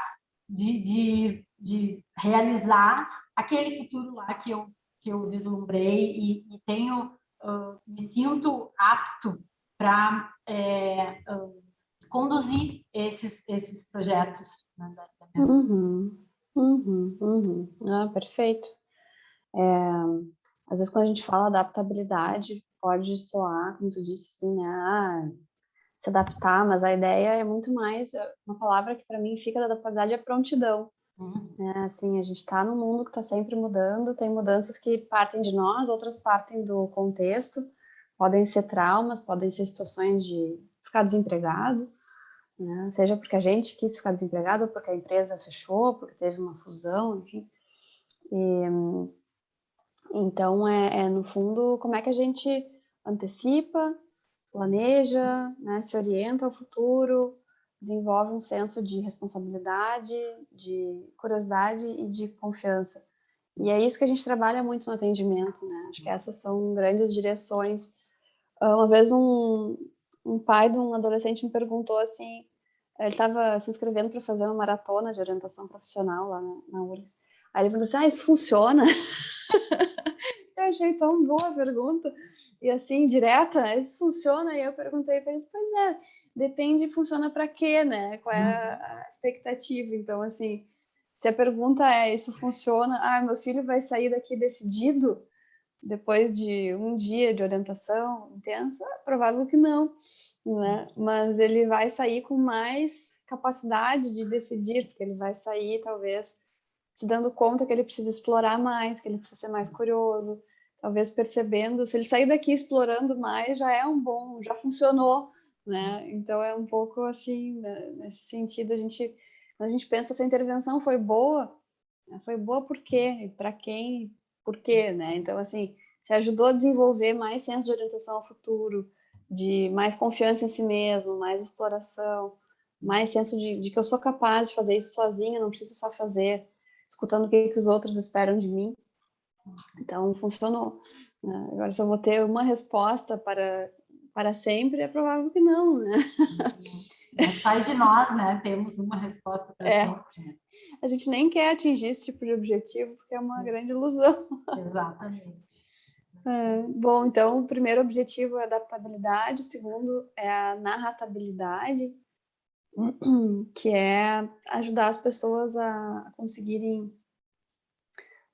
de realizar aquele futuro lá que eu vislumbrei e tenho, me sinto apto para conduzir esses projetos, né, da minha vida. Ah, perfeito. Às vezes, quando a gente fala adaptabilidade, pode soar, como tu disse, assim, né? Se adaptar, mas a ideia é muito mais, uma palavra que para mim fica da adaptabilidade é prontidão. Né? Assim, a gente está num mundo que está sempre mudando, tem mudanças que partem de nós, outras partem do contexto, podem ser traumas, podem ser situações de ficar desempregado, né? Seja porque a gente quis ficar desempregado, ou porque a empresa fechou, porque teve uma fusão, enfim. Então, no fundo, como é que a gente antecipa, planeja, né, se orienta ao futuro, desenvolve um senso de responsabilidade, de curiosidade e de confiança. E é isso que a gente trabalha muito no atendimento, né? Acho que essas são grandes direções. Uma vez um pai de um adolescente me perguntou assim, ele estava se inscrevendo para fazer uma maratona de orientação profissional lá na URGS. Aí ele perguntou assim, isso funciona? Eu achei tão boa a pergunta. E assim, direta, né? Isso funciona? E eu perguntei para ele, pois é, depende, funciona para quê, né? Qual é a expectativa? Então, assim, se a pergunta é, isso funciona? Ah, meu filho vai sair daqui decidido depois de um dia de orientação intensa? É provável que não, né? Mas ele vai sair com mais capacidade de decidir, porque ele vai sair, talvez, se dando conta que ele precisa explorar mais, que ele precisa ser mais curioso, talvez percebendo, se ele sair daqui explorando mais, já é um bom, já funcionou, né? Então é um pouco assim, né? Nesse sentido, quando a gente pensa essa intervenção foi boa por quê? Para quem? Por quê, né? Então, assim, se ajudou a desenvolver mais senso de orientação ao futuro, de mais confiança em si mesmo, mais exploração, mais senso de que eu sou capaz de fazer isso sozinha, não preciso só fazer, escutando o que os outros esperam de mim. Então, funcionou. Agora, se eu vou ter uma resposta para sempre, é provável que não, né? Mas quais de nós, né, temos uma resposta para sempre? A gente nem quer atingir esse tipo de objetivo, porque é uma grande ilusão. Exatamente. Bom, então, o primeiro objetivo é a adaptabilidade, o segundo é a narratabilidade, que é ajudar as pessoas a conseguirem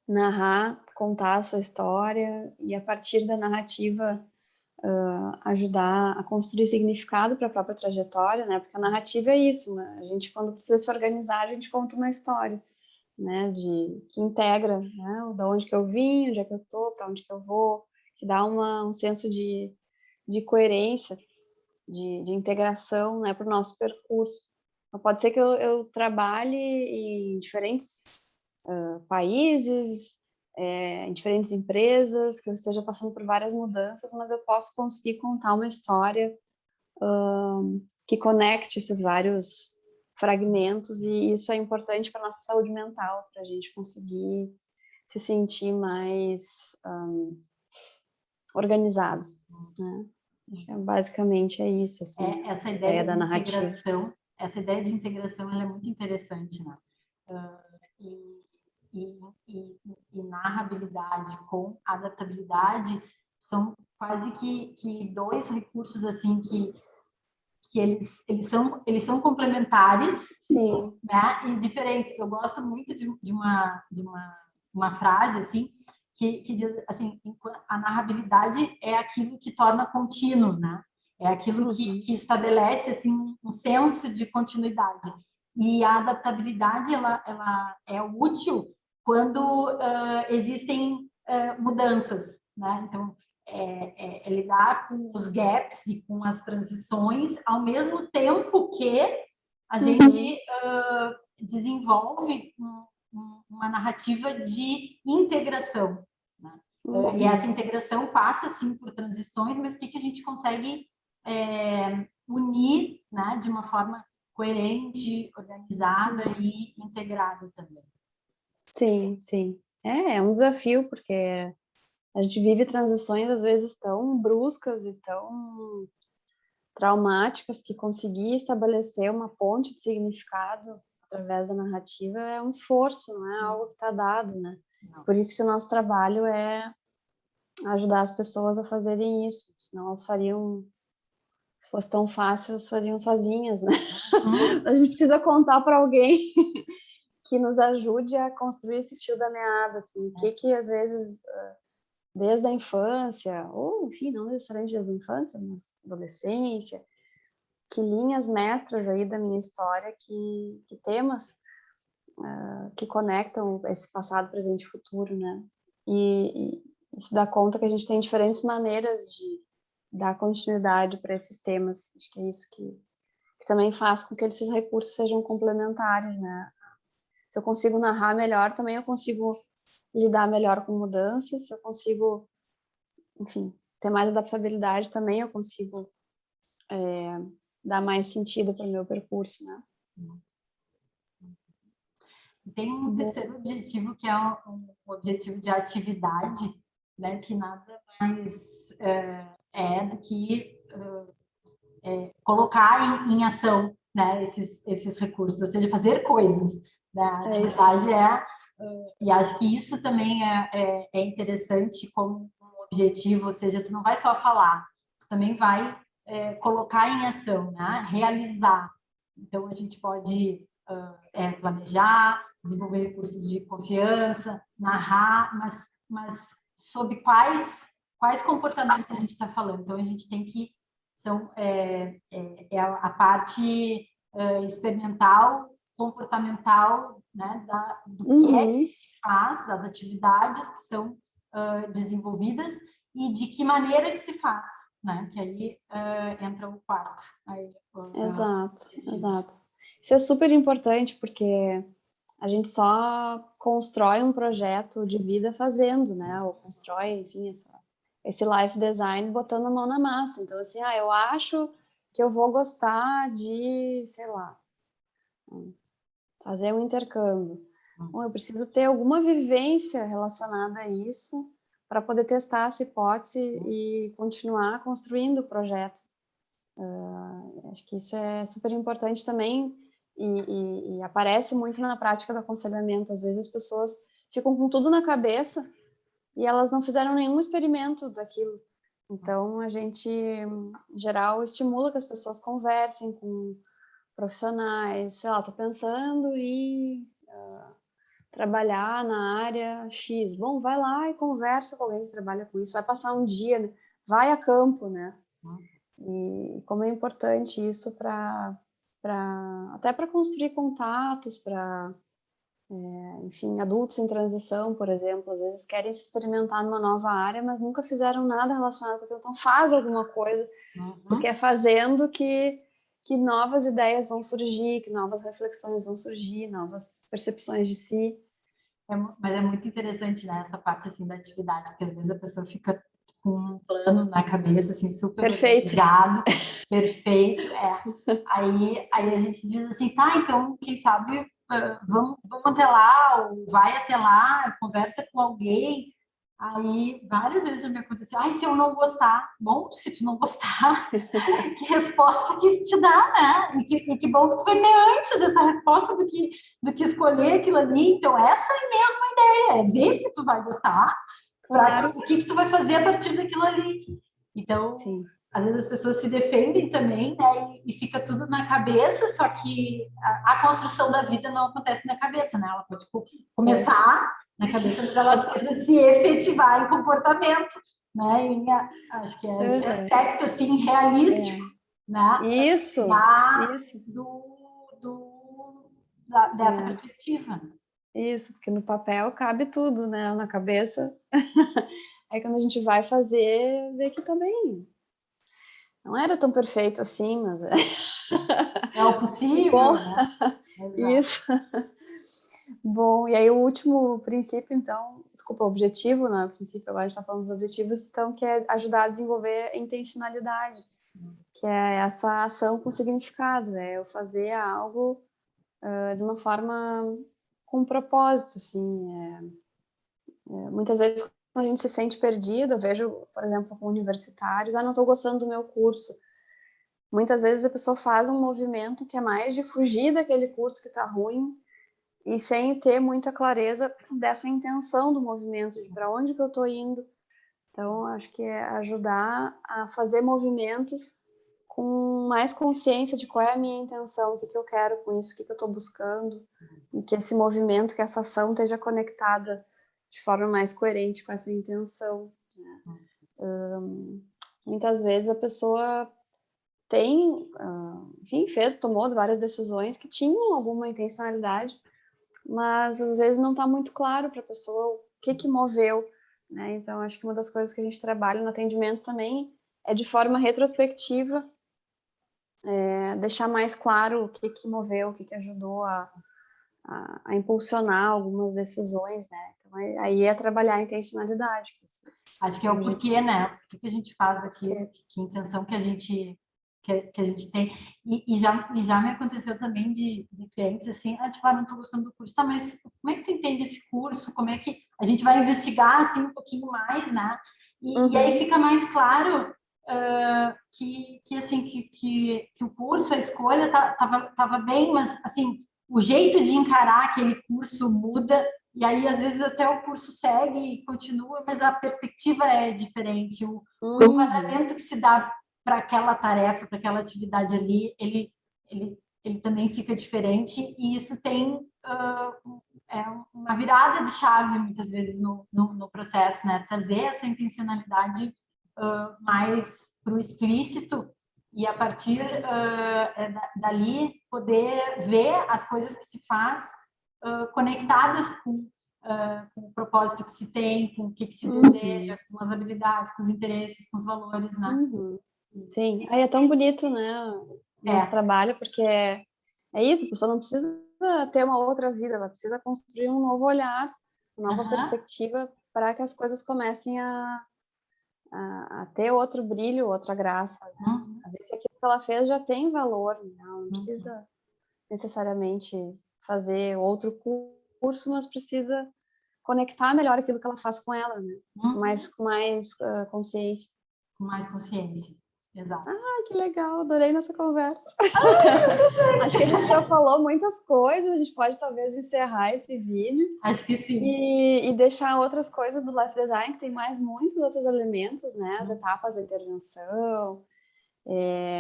narrar, contar a sua história e, a partir da narrativa, ajudar a construir significado para a própria trajetória, né? Porque a narrativa é isso, né? A gente, quando precisa se organizar, a gente conta uma história, né? Que integra, né? Da onde que eu vim, onde é que eu tô, para onde que eu vou, que dá um senso de coerência, de integração, né? Para o nosso percurso. Então, pode ser que eu trabalhe em diferentes países, em diferentes empresas, que eu esteja passando por várias mudanças, mas eu posso conseguir contar uma história que conecte esses vários fragmentos, e isso é importante para a nossa saúde mental, para a gente conseguir se sentir mais organizados, né? Basicamente é isso, assim, essa ideia da narrativa. Essa ideia de integração ela é muito interessante, né? E narrabilidade com adaptabilidade são quase que dois recursos assim que eles são complementares, sim, né? E diferentes. Eu gosto muito de uma uma frase assim que diz assim, a narrabilidade é aquilo que torna contínuo, né? É aquilo que estabelece assim um senso de continuidade. E a adaptabilidade ela é útil quando existem mudanças, né? Então é lidar com os gaps e com as transições ao mesmo tempo que a gente desenvolve uma narrativa de integração, né? E essa integração passa, sim, por transições, mas o que a gente consegue unir, né, de uma forma coerente, organizada e integrada também. Sim, sim. É um desafio, porque a gente vive transições, às vezes, tão bruscas e tão traumáticas que conseguir estabelecer uma ponte de significado através da narrativa é um esforço, não é algo que está dado, né? Não. Por isso que o nosso trabalho é ajudar as pessoas a fazerem isso, senão elas fariam, se fosse tão fácil, elas fariam sozinhas, né? A gente precisa contar para alguém que nos ajude a construir esse fio da meada, assim, o que às vezes, desde a infância, ou enfim, não necessariamente desde a infância, mas adolescência, que linhas mestras aí da minha história, que temas que conectam esse passado, presente e futuro, né? E se dá conta que a gente tem diferentes maneiras de dar continuidade para esses temas. Acho que é isso que também faz com que esses recursos sejam complementares, né? Se eu consigo narrar melhor, também eu consigo lidar melhor com mudanças. Se eu consigo, enfim, ter mais adaptabilidade, também eu consigo dar mais sentido para o meu percurso, né? Tem um terceiro objetivo, que é um objetivo de atividade, né, que nada mais do que colocar em ação, né, esses recursos, ou seja, fazer coisas. Né? A atividade e acho que isso também é interessante como um objetivo, ou seja, tu não vai só falar, tu também vai colocar em ação, né? Realizar. Então, a gente pode planejar, desenvolver recursos de confiança, narrar, mas sobre quais comportamentos a gente está falando. Então, a gente tem que a parte experimental, comportamental, né, do que é que se faz, as atividades que são desenvolvidas e de que maneira que se faz, né? Que aí entra o quarto. Exato. Isso é super importante, porque a gente só constrói um projeto de vida fazendo, né? Ou constrói, enfim, esse life design botando a mão na massa. Então, assim, eu acho que eu vou gostar de, sei lá, fazer um intercâmbio. Bom, eu preciso ter alguma vivência relacionada a isso para poder testar essa hipótese e continuar construindo o projeto. Acho que isso é super importante também e aparece muito na prática do aconselhamento. Às vezes as pessoas ficam com tudo na cabeça e elas não fizeram nenhum experimento daquilo. Então, a gente, em geral, estimula que as pessoas conversem com profissionais. Sei lá, estou pensando em trabalhar na área X. Bom, vai lá e conversa com alguém que trabalha com isso. Vai passar um dia, né? Vai a campo, né? E como é importante isso até para construir contatos, para enfim, adultos em transição, por exemplo, às vezes querem se experimentar numa nova área, mas nunca fizeram nada relacionado com aquilo. Então faz alguma coisa, porque é fazendo que novas ideias vão surgir, que novas reflexões vão surgir, novas percepções de si. Mas é muito interessante, né, essa parte assim da atividade, porque às vezes a pessoa fica com um plano na cabeça assim super organizado, perfeito. Aí a gente diz assim, tá, então quem sabe vamos até lá, ou vai até lá, conversa com alguém. Aí várias vezes já me aconteceu, se eu não gostar, bom, se tu não gostar, que resposta que isso te dá, né? E que bom que tu vai ter antes essa resposta do que escolher aquilo ali. Então, essa é mesmo a ideia, é ver se tu vai gostar, Claro. o que tu vai fazer a partir daquilo ali. Então, sim, às vezes as pessoas se defendem também, né? E fica tudo na cabeça, só que a construção da vida não acontece na cabeça, né? Ela pode começar na cabeça, mas ela precisa se efetivar em comportamento, né? Acho que é esse aspecto assim realístico, né? Isso. Dessa perspectiva. Isso, porque no papel cabe tudo, né? Na cabeça. Aí quando a gente vai fazer, vê que também não era tão perfeito assim, mas é o possível, bom, né? Isso. Bom, e aí o último princípio, então, desculpa, objetivo, né? O princípio, agora a gente está falando dos objetivos, então, que é ajudar a desenvolver a intencionalidade, que é essa ação com significado, né? Eu fazer algo de uma forma com um propósito, assim. Muitas vezes, quando a gente se sente perdido, eu vejo, por exemplo, com universitários, não estou gostando do meu curso. Muitas vezes a pessoa faz um movimento que é mais de fugir daquele curso que está ruim, e sem ter muita clareza dessa intenção do movimento, de para onde que eu estou indo. Então, acho que é ajudar a fazer movimentos com mais consciência de qual é a minha intenção, o que eu quero com isso, o que eu estou buscando, e que esse movimento, que essa ação esteja conectada de forma mais coerente com essa intenção. Né? Muitas vezes a pessoa tem, enfim, tomou várias decisões que tinham alguma intencionalidade, mas às vezes não está muito claro para a pessoa o que moveu, né? Então, acho que uma das coisas que a gente trabalha no atendimento também é de forma retrospectiva, deixar mais claro o que moveu, o que ajudou a impulsionar algumas decisões, né? Então, aí é trabalhar a intencionalidade. Acho que é o porquê, né? Por que a gente faz aquilo, que intenção que a gente tem. E já me aconteceu também de clientes assim, tipo, não estou gostando do curso, tá, mas como é que tu entende esse curso? Como é que a gente vai investigar assim um pouquinho mais, né? E aí fica mais claro que o curso, a escolha tava bem, mas assim, o jeito de encarar aquele curso muda, e aí às vezes até o curso segue e continua, mas a perspectiva é diferente, o enquadramento que se dá para aquela tarefa, para aquela atividade ali, ele também fica diferente, e isso tem uma virada de chave muitas vezes no processo, né? Trazer essa intencionalidade mais para o explícito, e a partir dali poder ver as coisas que se faz conectadas com o propósito que se tem, com o que se deseja, com as habilidades, com os interesses, com os valores, né? Sim, aí é tão bonito, né, o nosso trabalho, porque é isso, a pessoa não precisa ter uma outra vida, ela precisa construir um novo olhar, uma nova perspectiva, para que as coisas comecem a ter outro brilho, outra graça, né? A ver que aquilo que ela fez já tem valor, né? Ela não precisa necessariamente fazer outro curso, mas precisa conectar melhor aquilo que ela faz com ela, né? Com mais consciência. Com mais consciência, exato. Que legal, adorei nossa conversa. Acho que a gente já falou muitas coisas, a gente pode talvez encerrar esse vídeo. Acho que sim. E deixar outras coisas do Life Design, que tem muitos outros elementos, né? As etapas da intervenção,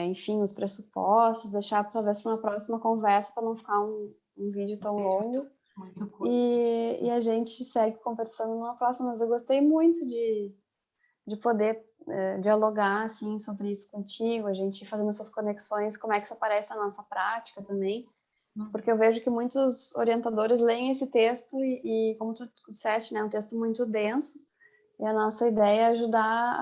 enfim, os pressupostos, deixar talvez para uma próxima conversa, para não ficar um vídeo tão longo. Muito curto. E a gente segue conversando numa próxima, mas eu gostei muito de poder dialogar assim sobre isso contigo, a gente fazendo essas conexões, como é que isso aparece na nossa prática também, porque eu vejo que muitos orientadores leem esse texto e como tu disseste, né, é um texto muito denso, e a nossa ideia é ajudar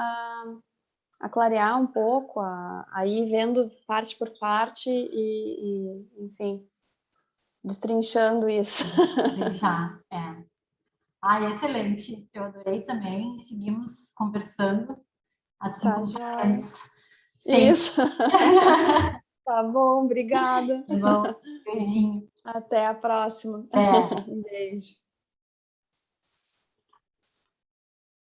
a clarear um pouco, a ir vendo parte por parte e enfim, destrinchando isso. Destrinchar, excelente. Eu adorei também. Seguimos conversando, assim Tá, como joia. faremos. Isso. Tá bom, obrigada. Tá bom, beijinho. Até a próxima. É. Um beijo.